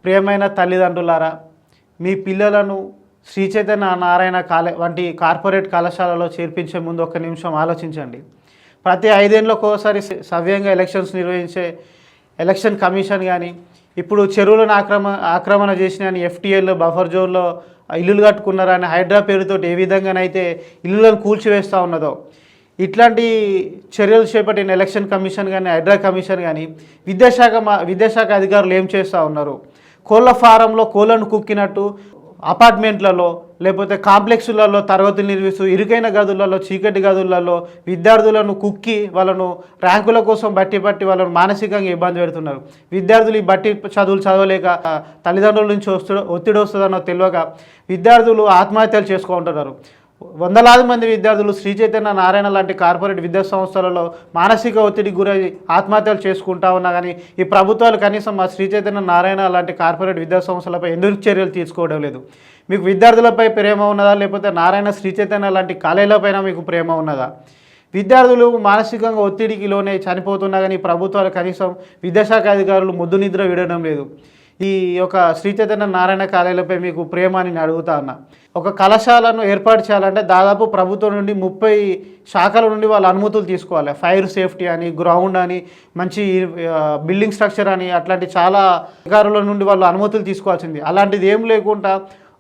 ప్రియమైన తల్లిదండ్రులారా, మీ పిల్లలను శ్రీ చైతన్య నారాయణ వంటి కార్పొరేట్ కళాశాలలో చేర్పించే ముందు ఒక్క నిమిషం ఆలోచించండి. ప్రతి 5 ఏళ్లకోసారి సవ్యంగా ఎలక్షన్స్ నిర్వహించే ఎలక్షన్ కమిషన్ కానీ, ఇప్పుడు చెరువులను ఆక్రమణ చేసినని ఎఫ్టీఎల్ బఫర్ జోన్లో ఇల్లులు కట్టుకున్నారని హైడ్రా పేరుతో ఏ విధంగానైతే ఇల్లులను కూల్చివేస్తూ ఉన్నదో, ఇట్లాంటి చర్యలు చేపట్టిన ఎలక్షన్ కమిషన్ కానీ, హైడ్రా కమిషన్ కానీ, విద్యాశాఖ అధికారులు ఏం చేస్తూ ఉన్నారు? కోళ్ళ ఫారంలో కోళ్ళను కుక్కినట్టు అపార్ట్మెంట్లలో లేకపోతే కాంప్లెక్స్లలో తరగతులు నిర్వహిస్తూ ఇరుకైన గదులలో, చీకటి గదులలో విద్యార్థులను కుక్కి వాళ్ళను ర్యాంకుల కోసం బట్టి వాళ్ళను మానసికంగా ఇబ్బంది పెడుతున్నారు. విద్యార్థులు ఈ బట్టి చదువులు చదవలేక తల్లిదండ్రుల నుంచి ఒత్తిడి వస్తుందన్నో తెలియక విద్యార్థులు ఆత్మహత్యలు చేసుకుంటున్నారు. వందలాది మంది విద్యార్థులు శ్రీ చైతన్య నారాయణ లాంటి కార్పొరేట్ విద్యా సంస్థలలో మానసిక ఒత్తిడికి గురై ఆత్మహత్యలు చేసుకుంటా ఉన్నా కానీ ఈ ప్రభుత్వాలు కనీసం ఆ శ్రీ చైతన్య నారాయణ లాంటి కార్పొరేట్ విద్యా సంస్థలపై ఎందుకు చర్యలు తీసుకోవడం లేదు? మీకు విద్యార్థులపై ప్రేమ ఉన్నదా, లేకపోతే నారాయణ శ్రీ చైతన్య లాంటి కాలేజీలపైన మీకు ప్రేమ ఉన్నదా? విద్యార్థులు మానసికంగా ఒత్తిడికి లోనే చనిపోతున్నా కానీ ప్రభుత్వాలు కనీసం విద్యాశాఖ అధికారులు మొద్దు నిద్ర విడడం లేదు. ఈ యొక్క శ్రీ చైతన్య నారాయణ కాలేజీలపై మీకు ప్రేమ అని నేను అడుగుతా ఉన్నా. ఒక కళాశాలను ఏర్పాటు చేయాలంటే దాదాపు ప్రభుత్వం నుండి 30 శాఖల నుండి వాళ్ళు అనుమతులు తీసుకోవాలి. ఫైర్ సేఫ్టీ అని, గ్రౌండ్ అని, మంచి బిల్డింగ్ స్ట్రక్చర్ అని, అట్లాంటి చాలా అధికారుల నుండి వాళ్ళు అనుమతులు తీసుకోవాల్సింది. అలాంటిది ఏం లేకుండా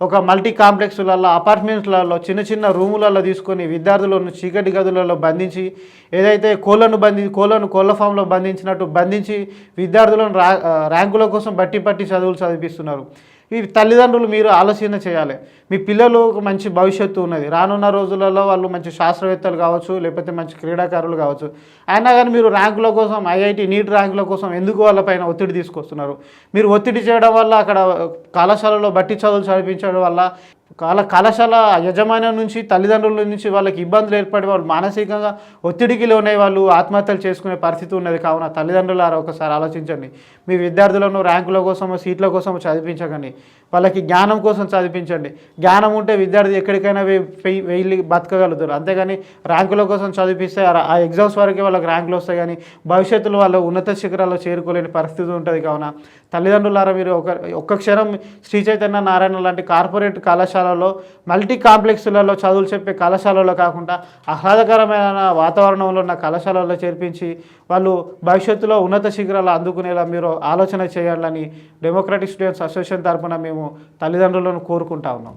ఒక మల్టీ కాంప్లెక్స్లలో, అపార్ట్మెంట్స్లలో చిన్న రూములలో తీసుకొని విద్యార్థులను చీకటి గదులలో బంధించి, ఏదైతే కోళ్ళ ఫామ్లో బంధించి విద్యార్థులను ర్యాంకుల కోసం బట్టి చదువులు చదివిస్తున్నారు. ఈ తల్లిదండ్రులు మీరు ఆలోచన చేయాలి. మీ పిల్లలు మంచి భవిష్యత్తు ఉన్నది. రానున్న రోజులలో వాళ్ళు మంచి శాస్త్రవేత్తలు కావచ్చు, లేకపోతే మంచి క్రీడాకారులు కావచ్చు. అయినా కానీ మీరు ర్యాంకుల కోసం, ఐఐటి నీట్ ర్యాంకుల కోసం ఎందుకు వాళ్ళపైన ఒత్తిడి తీసుకొస్తున్నారు? మీరు ఒత్తిడి చేయడం వల్ల, అక్కడ కళాశాలలో బట్టి చదువులు చదివించడం వల్ల కళాశాల యజమాన్యం నుంచి, తల్లిదండ్రుల నుంచి వాళ్ళకి ఇబ్బందులు ఏర్పడి వాళ్ళు మానసికంగా ఒత్తిడికి లోనే వాళ్ళు ఆత్మహత్యలు చేసుకునే పరిస్థితి ఉన్నది. కావున తల్లిదండ్రులారా ఒకసారి ఆలోచించండి. మీ విద్యార్థులను ర్యాంకుల కోసం, సీట్ల కోసం చదివించకండి. వాళ్ళకి జ్ఞానం కోసం చదివించండి. జ్ఞానం ఉంటే విద్యార్థి ఎక్కడికైనా వెళ్ళి బతకగలుగుతారు. అంతేగాని ర్యాంకుల కోసం చదివిస్తే ఆ ఎగ్జామ్స్ వరకే వాళ్ళకి ర్యాంకులు వస్తాయి, కానీ భవిష్యత్తులో వాళ్ళ ఉన్నత శిఖరాల్లో చేరుకోలేని పరిస్థితి ఉంటుంది. కావున తల్లిదండ్రులారా మీరు ఒక్క క్షణం శ్రీ చైతన్య నారాయణ లాంటి కార్పొరేట్ కళాశాలలో, మల్టీ కాంప్లెక్స్లలో చదువులు చెప్పే కళాశాలలో కాకుండా ఆహ్లాదకరమైన వాతావరణంలో ఉన్న కళాశాలలో చేర్పించి వాళ్ళు భవిష్యత్తులో ఉన్నత శిఖరాలు అందుకునేలా మీరు ఆలోచన చేయాలని డెమోక్రటిక్ స్టూడెంట్స్ అసోసియేషన్ తరఫున మేము తల్లిదండ్రులను కోరుకుంటా ఉన్నాం.